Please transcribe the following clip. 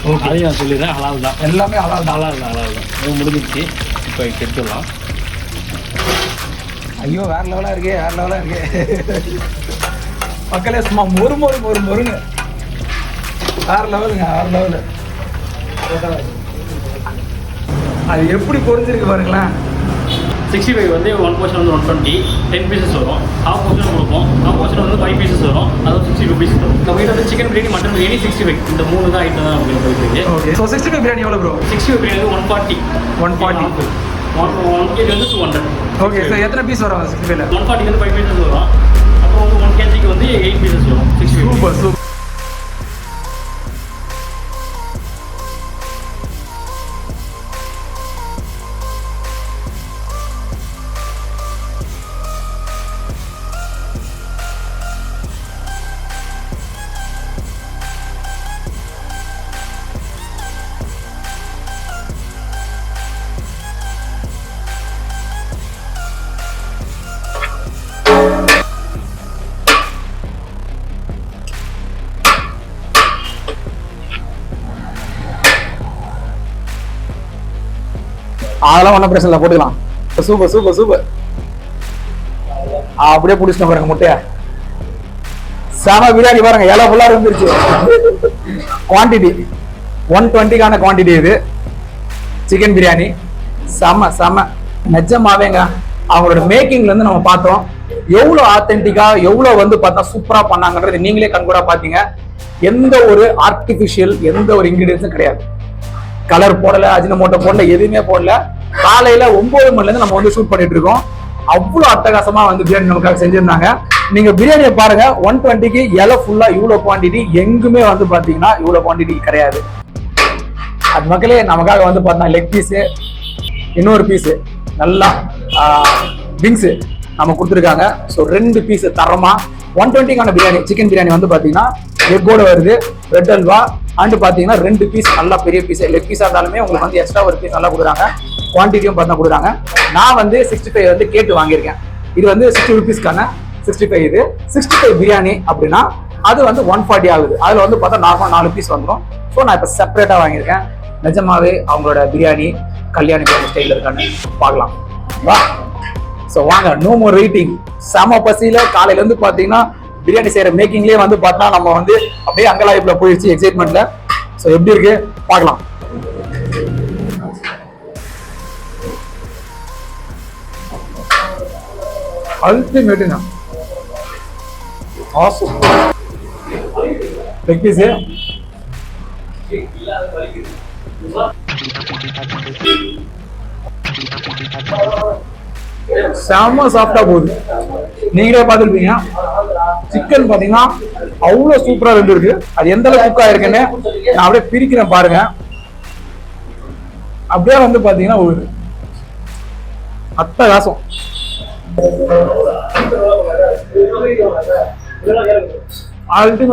அதையும் நான் சொல்லிடுறேன். ஹலால் தான், எல்லாமே ஹலால் தான். ஹலால் தான், ஹலால் தான். இது முடிஞ்சிருச்சு. இப்போ எடுத்துடலாம். ஐயோ வேற லெவலா இருக்கே, வேற லெவலா இருக்கே மக்களே. சும்மா மொறுங்க வேற லெவலுங்க, வேற லெவலு. அது எப்படி பொரிஞ்சிருக்கு பாருங்களேன். 65 வந்து 1 போர்ஷன் வந்து 120, 10 பீசஸ் வரும். ஹாஃப் போர்ஷன் கொடுப்போம். ஹாஃப் போர்ஷன் வந்து 5 பீசஸ் வரும். அதுவும் 60 ருபீஸ் வரும். நம்ம கிட்ட வந்து சிக்கன் பிரியாணி, மட்டன் பிரியாணி 65. இந்த 3 தான் ஐட்டம் தான் உங்களுக்கு போயிருக்கு. ஓகே. ஸோ 65 பிரியாணி எவ்வளோ ப்ரோ? 65 பிரியாணி 140. 140. 1 கேஜி வந்து 200. ஓகே. ஸோ எத்தனை பீஸ் வரும் 65ல? 140 வந்து 5 பீசஸ் வரும். அப்புறம் வந்து 1 கேஜிக்கு வந்து 8 பீசஸ் வரும். 65. சூப்பர். அதெல்லாம் ஒன்றும் பிரச்சனை இல்லை, போட்டுக்கலாம். சூப்பர். அப்படியே பிடிச்சிட்டு பாருங்க முட்டையா. செம பிரியாணி பாருங்க, இலை ஃபுல்லா இருந்துருச்சு. குவான்டிட்டி 120க்கான குவான்டிட்டி இது சிக்கன் பிரியாணி. செம நிஜமாவேங்க. அவங்களோட மேக்கிங்ல இருந்து நம்ம பார்த்தோம் எவ்வளவு ஆத்தென்டிக்கா, எவ்வளவு வந்து பார்த்தா சூப்பரா பண்ணாங்கன்றது நீங்களே கண்கூடா பாத்தீங்க. எந்த ஒரு ஆர்டிபிஷியல், எந்த ஒரு இன்கிரீடியன்ஸும் கிடையாது. கலர் போடல, அஜினமோட்டோ போடல, எதுவுமே போடல. காலையில 9 மணில இருந்து நம்ம வந்து ஷூட் பண்ணிட்டு இருக்கோம். அவ்வளவு அட்டகாசமா வந்து பிரியாணி நமக்காக செஞ்சிருந்தாங்க. நீங்க பிரியாணியை பாருங்க, 120க்கு இலை ஃபுல்லா இவ்வளவு குவான்டிட்டி. எங்குமே வந்து பாத்தீங்கன்னா இவ்வளவு குவான்டிட்டி கிடையாது. அது மக்களே நமக்காக வந்து பார்த்தா லெக் பீஸு, இன்னொரு பீஸு நல்லா விங்ஸு நம்ம கொடுத்துருக்காங்க. ஸோ 2 பீஸு தரமா 120க்கான பிரியாணி. சிக்கன் பிரியாணி வந்து பாத்தீங்கன்னா எக்கோட வருது, ரெட் அல்வா அண்டு பாத்தீங்கன்னா 2 பீஸ் நல்லா பெரிய பீஸ். லெக் பீஸா இருந்தாலுமே உங்களுக்கு வந்து எக்ஸ்ட்ரா ஒரு பீஸ் நல்லா கொடுக்குறாங்க. குவான்டிட்டியும் பார்த்தா கொடுக்குறாங்க. நான் வந்து 65 வந்து கேட்டு வாங்கியிருக்கேன். இது வந்து 60 ருபீஸ்க்கான 65. இது 65 பிரியாணி அப்படின்னா அது வந்து 140 ஆகுது. அதுல வந்து பார்த்தா நார்மல் 4 பீஸ் வந்துடும். ஸோ நான் இப்போ செப்பரேட்டா வாங்கியிருக்கேன். நிஜமாவே அவங்களோட பிரியாணி கல்யாணி ஸ்டைல இருக்கான்னு பார்க்கலாம் வா. ஸோ வாங்க, நோ மோர் வெயிட்டிங். செம பசியில காலையில இருந்து பாத்தீங்கன்னா பிரியாணி செய்யற மேக்கிங்லேயே வந்து பார்த்தா நம்ம வந்து அப்படியே அங்கலாய்ப்புல போயிடுச்சு எக்ஸைட்மெண்ட்ல. ஸோ எப்படி இருக்கு பார்க்கலாம். அல்டிமேட்டுங்க. ஆசம். லெக் பீஸ் செம சாஃப்டா போகுது. நீங்களே பார்த்துருப்பீங்க. சிக்கன் பாத்தீங்கன்னா அவ்வளவு சூப்பரா இருக்கு. அது எந்த அளவுக்கு குக் ஆயிருக்குன்னு நான் அப்படியே பிரிக்கிறேன் பாருங்க. அப்படியே வந்து பாத்தீங்கன்னா ஒரு அட்டகாசம். அல்டிமேட்